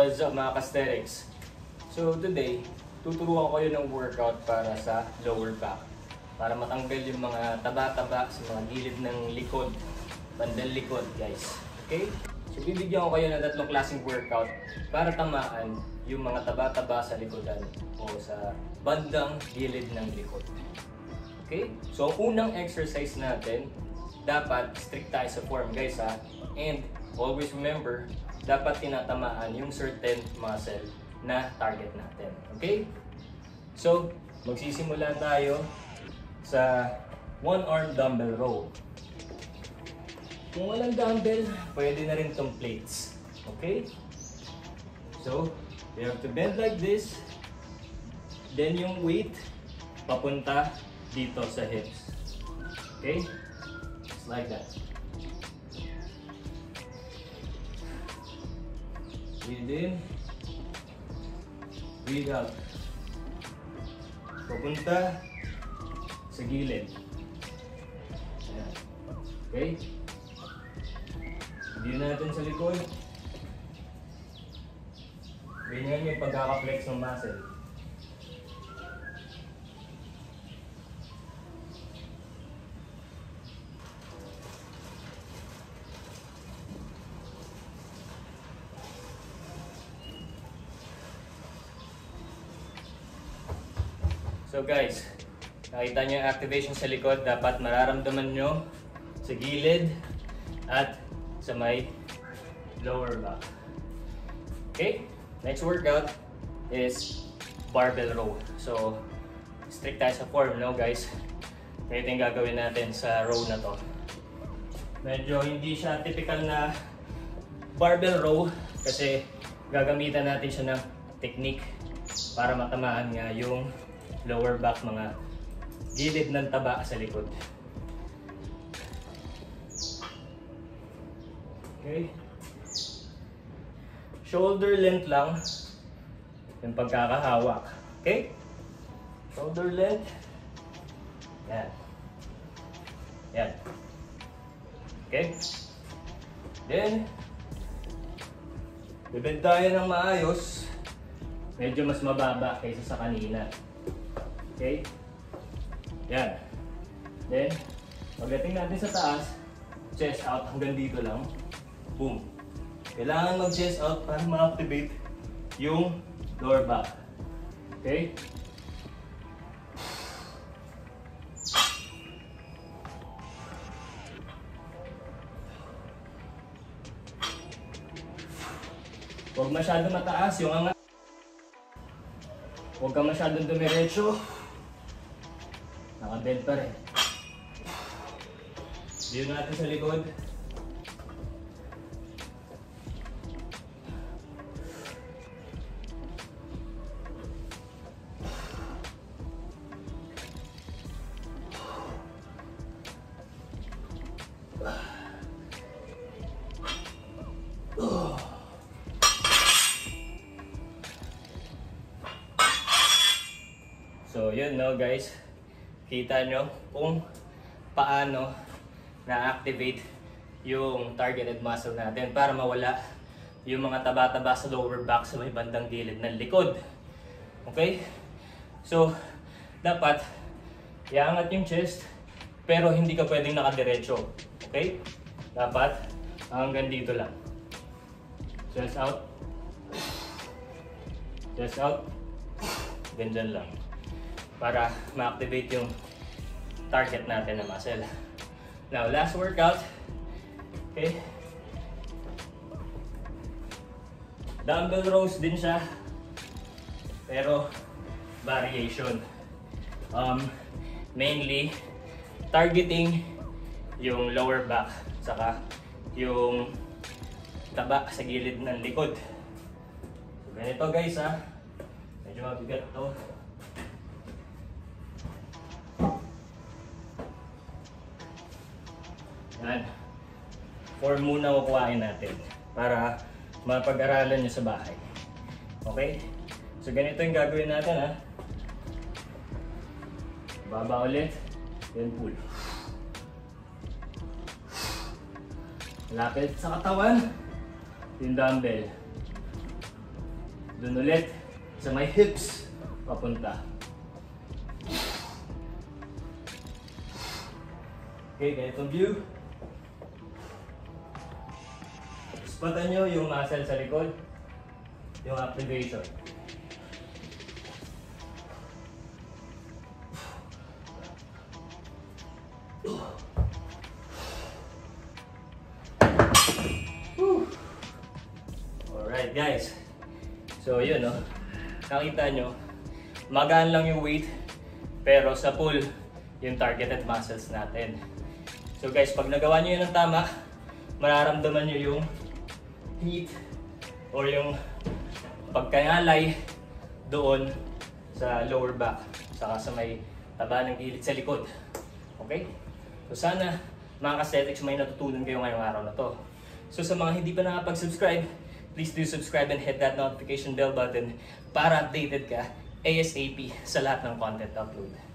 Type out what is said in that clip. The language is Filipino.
What's up mga Calisthenics? So today, tuturuan ko kayo ng workout para sa lower back. Para matanggal yung mga taba-taba sa mga gilid ng likod, bandang likod guys. Okay? So bibigyan ko kayo ng tatlong klaseng workout para tamaan yung mga taba-taba sa likodan o sa bandang gilid ng likod. Okay? So unang exercise natin, dapat strict tayo sa form guys ha. And always remember, dapat tinatamaan yung certain muscle na target natin. Okay? So, magsisimula tayo sa one arm dumbbell row. Kung walang dumbbell, pwede na rin itong plates. Okay? So, you have to bend like this. Then yung weight, papunta dito sa hips. Okay? Just like that. Breathe in, breathe out. Papunta sa gilid. Ayan. Okay? Hindi natin sa likod. Ganyan yung pagkaka-flex ng muscle. So guys, nakita nyo yung activation sa likod, dapat mararamdaman nyo sa gilid at sa may lower back. Okay, next workout is barbell row. So, strict tayo sa form, no guys? Ito yung gagawin natin sa row na to. Medyo hindi siya typical na barbell row kasi gagamitan natin siya ng technique para matamaan nga yung lower back, mga gilid ng taba sa likod. Okay. Shoulder length lang yung pagkakahawak. Okay? Shoulder length. Yan. Yan. Okay? Then, bibend tayo ng maayos. Medyo mas mababa kaysa sa kanina. Okay? Yan. Then, pagdating natin sa taas, chest out hanggang dito lang. Boom. Kailangan mag-chest out para ma-activate yung lower back. Okay? Huwag masyadong mataas yung angat. Huwag ka masyadong dumiretso. Naka-bend pa rin. Diyo natin sa likod. So yun no guys, kita nyo kung paano na-activate yung targeted muscle natin para mawala yung mga taba-taba sa lower back sa may bandang gilid ng likod. Okay? So, dapat iangat yung chest pero hindi ka pwedeng nakadiretso. Okay? Dapat hanggang dito lang. Chest out. Chest out. Ganyan lang. Para ma-activate yung target natin na muscle. Now, last workout. Okay. Dumbbell rows din siya. Pero, variation. Mainly, targeting yung lower back. Saka, yung taba sa gilid ng likod. So, ganito guys ha. Medyo mabigat to. Yan. Form muna kukuhain natin para mapag-aralan nyo sa bahay. Okay? So ganito yung gagawin natin ha. Baba ulit. Then pull. Lapit sa katawan. Yung dumbbell. Doon ulit sa may hips, papunta. Okay, ganitong view. Spotan nyo yung muscle sa likod, yung activation. Alright guys, so yun no, nakita nyo, magaan lang yung weight, pero sa pull, yung targeted muscles natin. So guys, pag nagawa nyo yun ng tama, mararamdaman nyo yung heat or yung pagkangalay doon sa lower back, saka sa may taba ng gilid sa likod. Okay? So sana mga ka-aesthetics may natutunan kayo ngayong araw na to. So sa mga hindi pa nakapag-subscribe, please do subscribe and hit that notification bell button para updated ka ASAP sa lahat ng content upload.